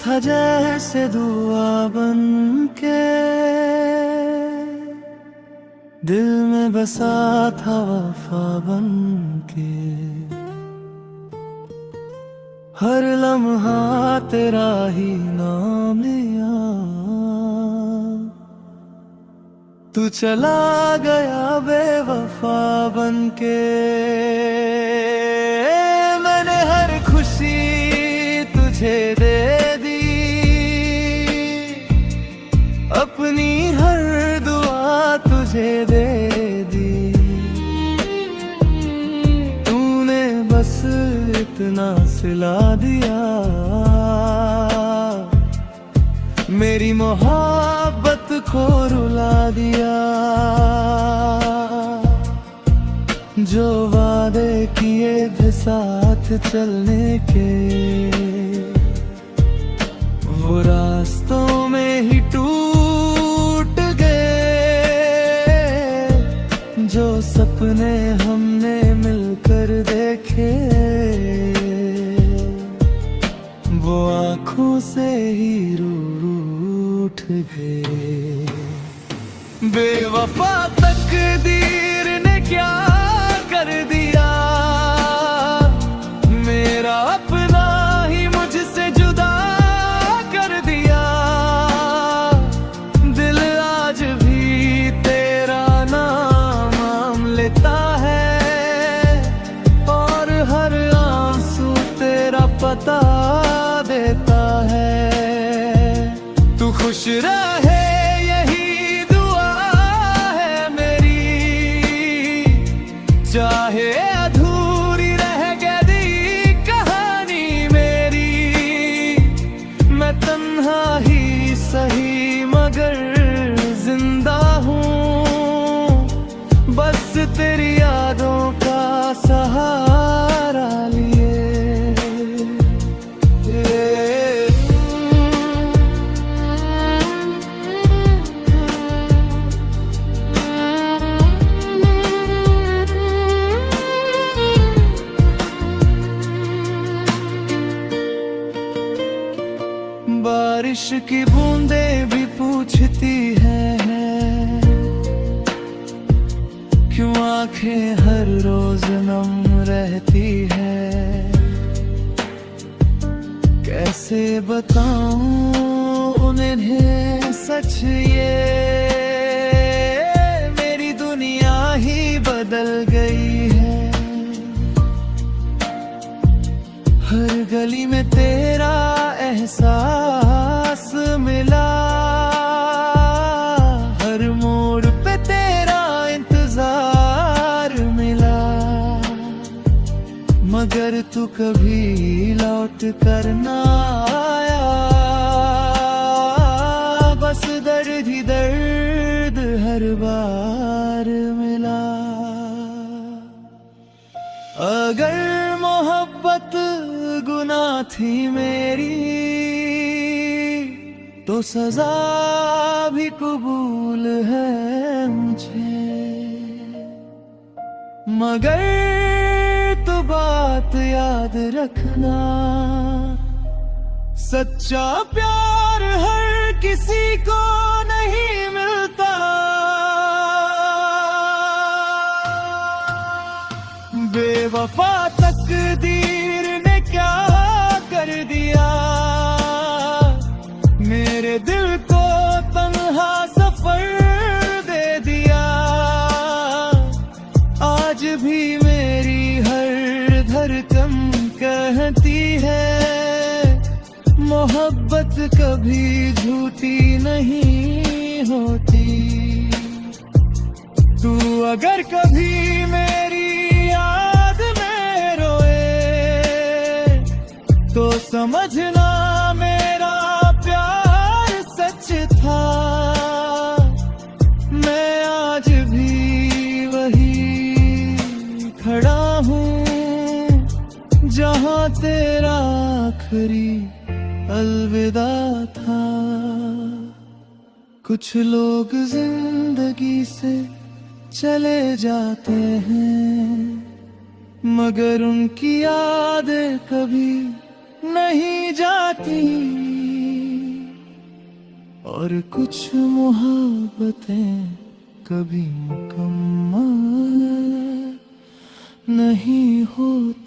था जैसे दुआ बन के, दिल में बसा था वफा बन के। हर लम्हा तेरा ही नाम लिया, तू चला गया बेवफा बन के। मैंने हर खुशी तुझे दे दी, अपनी हर दुआ तुझे दे दी। तूने बस इतना सिला दिया, मेरी मोहब्बत को रुला दिया। जो वादे किए थे साथ चलने के, वो रास्तों में ही टूट गए। जो सपने हमने मिलकर देखे, वो आँखों से ही रूठ गए। बेवफा तकदीर ने क्या कर दिया, मेरा अपना ही मुझसे जुदा कर दिया। दिल आज भी तेरा नाम लेता है, और हर आंसू तेरा पता देता है। तू खुश रहे यही दुआ है मेरी, चाहे अधूरी रह गई कहानी मेरी। मैं तन्हा ही सही मगर जिंदा हूँ, बस तेरी यादों का सहारा लिए। बारिश की बूंदें भी पूछती हैं, क्यों आंखें हर रोज नम रहती है। कैसे बताऊं उन्हें सच ये, मेरी दुनिया ही बदल गई है। हर गली में तेरा एहसास मिला, हर मोड़ पे तेरा इंतजार मिला। मगर तू कभी लौट कर ना आया, बस दर्द ही दर्द हर बार मिला। अगर मोहब्बत गुनाह थी मेरी, तो सजा भी कबूल है मुझे। मगर तो बात याद रखना, सच्चा प्यार हर किसी को नहीं मिलता। बेवफा तकदीर ने क्या कर दिया, मेरे दिल को तन्हा सफर दे दिया। आज भी मेरी हर धड़कन कहती है, मोहब्बत कभी झूठी नहीं होती। तू अगर कभी मेरी याद में रोए, तो समझना मेरा प्यार सच था। मैं आज भी वही खड़ा हूँ, जहाँ तेरा आखिरी अलविदा था। कुछ लोग जिंदगी से चले जाते हैं, मगर उनकी यादें कभी नहीं जाती। और कुछ मोहब्बतें कभी मुकम्मल नहीं होती।